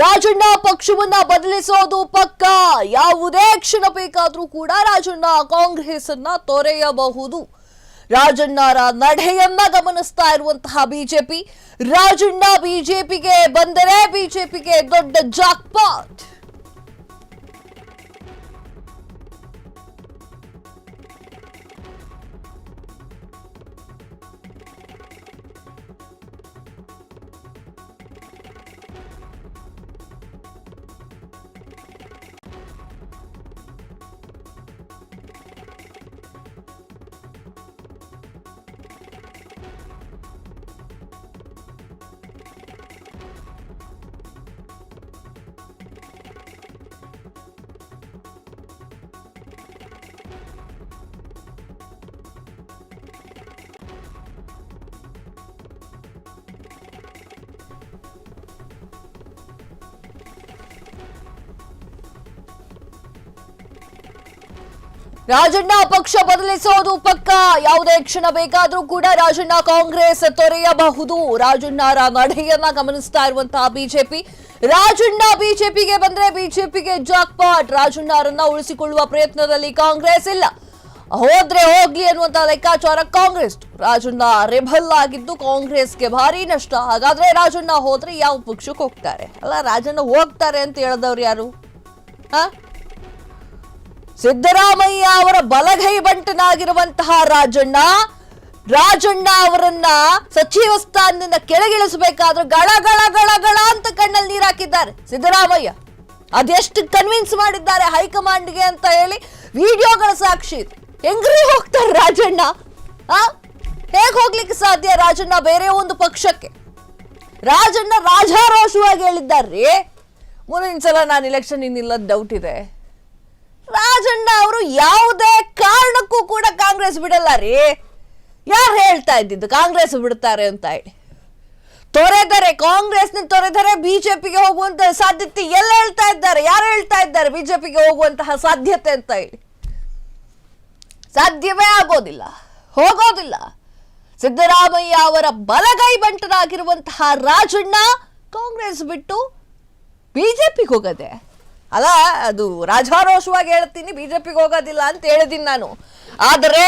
ರಾಜಣ್ಣ ಪಕ್ಷವನ್ನ ಬದಲಿಸೋದು ಪಕ್ಕ. ಯಾವುದೇ ಕ್ಷಣ ಬೇಕಾದ್ರೂ ಕೂಡ ರಾಜಣ್ಣ ಕಾಂಗ್ರೆಸ್ ಅನ್ನ ತೊರೆಯಬಹುದು. ರಾಜಣ್ಣರ ನಡೆಯನ್ನ ಗಮನಿಸ್ತಾ ಇರುವಂತಹ ಬಿಜೆಪಿ, ರಾಜಣ್ಣ ಬಿಜೆಪಿಗೆ ಬಂದರೆ ಬಿಜೆಪಿಗೆ ದೊಡ್ಡ ಜಾಕ್ಪಾಟ್. ರಾಜಣ್ಣ ಪಕ್ಷ ಬದಲಿಸೋದು ಪಕ್ಕ. ಯಾವುದೇ ಕ್ಷಣ ಬೇಕಾದ್ರೂ ಕೂಡ ರಾಜಣ್ಣ ಕಾಂಗ್ರೆಸ್ ತೊರೆಯಬಹುದು. ರಾಜಣ್ಣರ ನಡೆಯನ್ನ ಗಮನಿಸ್ತಾ ಇರುವಂತಹ ಬಿಜೆಪಿ, ರಾಜಣ್ಣ ಬಿಜೆಪಿಗೆ ಬಂದ್ರೆ ಬಿಜೆಪಿಗೆ ಜಾಕ್ಪಾಟ್. ರಾಜಣ್ಣರನ್ನ ಉಳಿಸಿಕೊಳ್ಳುವ ಪ್ರಯತ್ನದಲ್ಲಿ ಕಾಂಗ್ರೆಸ್ ಇಲ್ಲ, ಹೋದ್ರೆ ಹೋಗ್ಲಿ ಅನ್ನುವಂತ ಲೆಕ್ಕಾಚಾರ ಕಾಂಗ್ರೆಸ್. ರಾಜಣ್ಣ ರೆಬಲ್ ಆಗಿದ್ದು ಕಾಂಗ್ರೆಸ್ಗೆ ಭಾರಿ ನಷ್ಟ. ಹಾಗಾದ್ರೆ ರಾಜಣ್ಣ ಹೋದ್ರೆ ಯಾವ ಪಕ್ಷಕ್ಕೆ ಹೋಗ್ತಾರೆ? ಅಲ್ಲ, ರಾಜಣ್ಣ ಹೋಗ್ತಾರೆ ಅಂತ ಹೇಳಿದವ್ರು ಯಾರು? ಸಿದ್ದರಾಮಯ್ಯ ಅವರ ಬಲಗೈ ಬಂಟನಾಗಿರುವಂತಹ ರಾಜಣ್ಣ ಅವರನ್ನ ಸಚಿವ ಸ್ಥಾನದಿಂದ ಕೆಳಗಿಳಿಸಬೇಕಾದ್ರೆ ಗಳ ಗಳ ಗಳ ಗಳ ಅಂತ ಕಣ್ಣಲ್ಲಿ ನೀರು ಹಾಕಿದ್ದಾರೆ ಸಿದ್ದರಾಮಯ್ಯ. ಅದೆಷ್ಟು ಕನ್ವಿನ್ಸ್ ಮಾಡಿದ್ದಾರೆ ಹೈಕಮಾಂಡ್ಗೆ ಅಂತ ಹೇಳಿ ವಿಡಿಯೋಗಳ ಸಾಕ್ಷಿ. ಹೆಂಗ್ರಿ ಹೋಗ್ತಾರೆ ರಾಜಣ್ಣ? ಹೇಗ್ ಹೋಗ್ಲಿಕ್ಕೆ ಸಾಧ್ಯ? ರಾಜಣ್ಣ ಬೇರೆ ಒಂದು ಪಕ್ಷಕ್ಕೆ. ರಾಜಣ್ಣ ರಾಜಾರೋಷವಾಗಿ ಹೇಳಿದ್ದಾರ್ರಿ, ಮುಂದಿನ ಸಲ ನಾನು ಎಲೆಕ್ಷನ್ ನಿಲ್ಲೋದು ಡೌಟ್ ಇದೆ. ರಾಜಣ್ಣ ಅವರು ಯಾವುದೇ ಕಾರಣಕ್ಕೂ ಕೂಡ ಕಾಂಗ್ರೆಸ್ ಬಿಡಲ್ಲ ರೀ. ಯಾರು ಹೇಳ್ತಾ ಇದ್ದಿದ್ದು ಕಾಂಗ್ರೆಸ್ ಬಿಡ್ತಾರೆ ಅಂತ ಹೇಳಿ? ತೊರೆದರೆ, ಕಾಂಗ್ರೆಸ್ನ ತೊರೆದರೆ ಬಿಜೆಪಿಗೆ ಹೋಗುವಂತಹ ಸಾಧ್ಯತೆ ಎಲ್ಲ ಹೇಳ್ತಾ ಇದ್ದಾರೆ. ಯಾರು ಹೇಳ್ತಾ ಇದ್ದಾರೆ ಬಿಜೆಪಿಗೆ ಹೋಗುವಂತಹ ಸಾಧ್ಯತೆ ಅಂತ ಹೇಳಿ? ಸಾಧ್ಯವೇ ಆಗೋದಿಲ್ಲ, ಹೋಗೋದಿಲ್ಲ. ಸಿದ್ದರಾಮಯ್ಯ ಅವರ ಬಲಗೈ ಬಂಟನಾಗಿರುವಂತಹ ರಾಜಣ್ಣ ಕಾಂಗ್ರೆಸ್ ಬಿಟ್ಟು ಬಿಜೆಪಿಗೆ ಹೋಗದೆ ಅಲ್ಲ, ಅದು ರಾಜಾರೋಷವಾಗಿ ಹೇಳ್ತೀನಿ, ಬಿಜೆಪಿಗೆ ಹೋಗೋದಿಲ್ಲ ಅಂತ ಹೇಳಿದ್ದೀನಿ ನಾನು. ಆದರೆ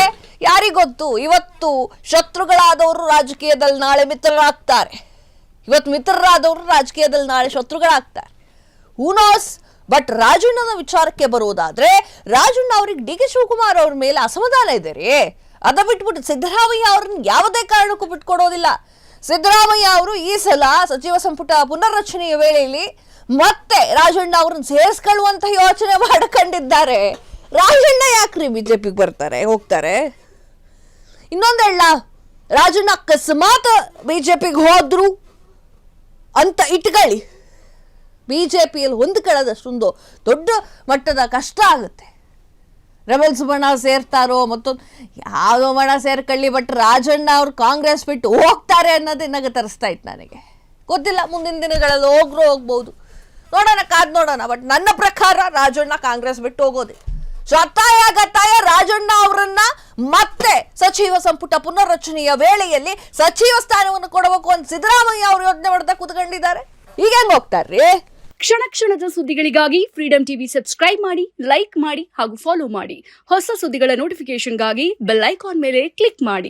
ಯಾರಿಗೊತ್ತು, ಇವತ್ತು ಶತ್ರುಗಳಾದವರು ರಾಜಕೀಯದಲ್ಲಿ ನಾಳೆ ಮಿತ್ರರಾಗ್ತಾರೆ. ಇವತ್ತು ಮಿತ್ರರಾದವರು ರಾಜಕೀಯದಲ್ಲಿ ನಾಳೆ ಶತ್ರುಗಳಾಗ್ತಾರೆ. Who knows. ಬಟ್ ರಾಜಣ್ಣನ ವಿಚಾರಕ್ಕೆ ಬರೋದಾದ್ರೆ, ರಾಜಣ್ಣ ಅವ್ರಿಗೆ ಡಿ ಕೆ ಶಿವಕುಮಾರ್ ಅವ್ರ ಮೇಲೆ ಅಸಮಾಧಾನ ಇದೆ ರೀ. ಅದ ಬಿಟ್ಬಿಟ್ಟು ಸಿದ್ದರಾಮಯ್ಯ ಅವ್ರನ್ನ ಯಾವುದೇ ಕಾರಣಕ್ಕೂ ಬಿಟ್ಕೊಡೋದಿಲ್ಲ. ಸಿದ್ದರಾಮಯ್ಯ ಅವರು ಈ ಸಲ ಸಚಿವ ಸಂಪುಟ ಪುನರ್ರಚನೆಯ ವೇಳೆಯಲ್ಲಿ ಮತ್ತೆ ರಾಜಣ್ಣ ಅವ್ರನ್ನ ಸೇರಿಸ್ಕೊಳ್ಳುವಂತ ಯೋಚನೆ ಮಾಡಿಕೊಂಡಿದ್ದಾರೆ. ರಾಜಣ್ಣ ಯಾಕ್ರಿ ಬಿಜೆಪಿಗೆ ಬರ್ತಾರೆ, ಹೋಗ್ತಾರೆ? ಇನ್ನೊಂದೇಳ, ರಾಜಣ್ಣ ಅಕಸ್ಮಾತ್ ಬಿಜೆಪಿಗೆ ಹೋದ್ರು ಅಂತ ಇಟ್ಕೊಳ್ಳಿ, ಬಿಜೆಪಿಯಲ್ಲಿ ಹೊಂದ್ಕೊಳ್ಳೋದಷ್ಟೊಂದು ದೊಡ್ಡ ಮಟ್ಟದ ಕಷ್ಟ ಆಗುತ್ತೆ. ರೆಬಲ್ಸ್ ಬಣ ಸೇರ್ತಾರೋ ಮತ್ತೊಂದು ಯಾವುದೋ ಬಣ ಸೇರ್ಕೊಳ್ಳಿ, ಬಟ್ ರಾಜಣ್ಣ ಅವ್ರು ಕಾಂಗ್ರೆಸ್ ಬಿಟ್ಟು ಹೋಗ್ತಾರೆ ಅನ್ನೋದೇ ನನಗೆ ತರಿಸ್ತಾ ಇತ್ತು. ನನಗೆ ಗೊತ್ತಿಲ್ಲ, ಮುಂದಿನ ದಿನಗಳಲ್ಲಿ ಹೋಗ್ಬೋದು, ನೋಡೋಣ, ಕಾದ್ ನೋಡೋಣ. ಬಟ್ ನನ್ನ ಪ್ರಕಾರ ರಾಜಣ್ಣ ಕಾಂಗ್ರೆಸ್ ಬಿಟ್ಟು ಹೋಗೋದೆ. ಗತಾಯ ರಾಜಣ್ಣ ಅವರನ್ನ ಮತ್ತೆ ಸಚಿವ ಸಂಪುಟ ಪುನರ್ರಚನೆಯ ವೇಳೆಯಲ್ಲಿ ಸಚಿವ ಸ್ಥಾನವನ್ನು ಕೊಡಬೇಕು ಅಂತ ಸಿದ್ದರಾಮಯ್ಯ ಅವರು ಯೋಚನೆ ಮಾಡ್ತಾ ಕೂತ್ಕೊಂಡಿದ್ದಾರೆ. ಈಗ ಹೆಂಗ್ ಹೋಗ್ತಾರ್ರಿ? ಕ್ಷಣ ಕ್ಷಣದ ಸುದ್ದಿಗಳಿಗಾಗಿ ಫ್ರೀಡಂ ಟಿವಿ ಸಬ್ಸ್ಕ್ರೈಬ್ ಮಾಡಿ, ಲೈಕ್ ಮಾಡಿ ಹಾಗೂ ಫಾಲೋ ಮಾಡಿ. ಹೊಸ ಸುದ್ದಿಗಳ ನೋಟಿಫಿಕೇಶನ್ಗಾಗಿ ಬೆಲ್ ಐಕಾನ್ ಮೇಲೆ ಕ್ಲಿಕ್ ಮಾಡಿ.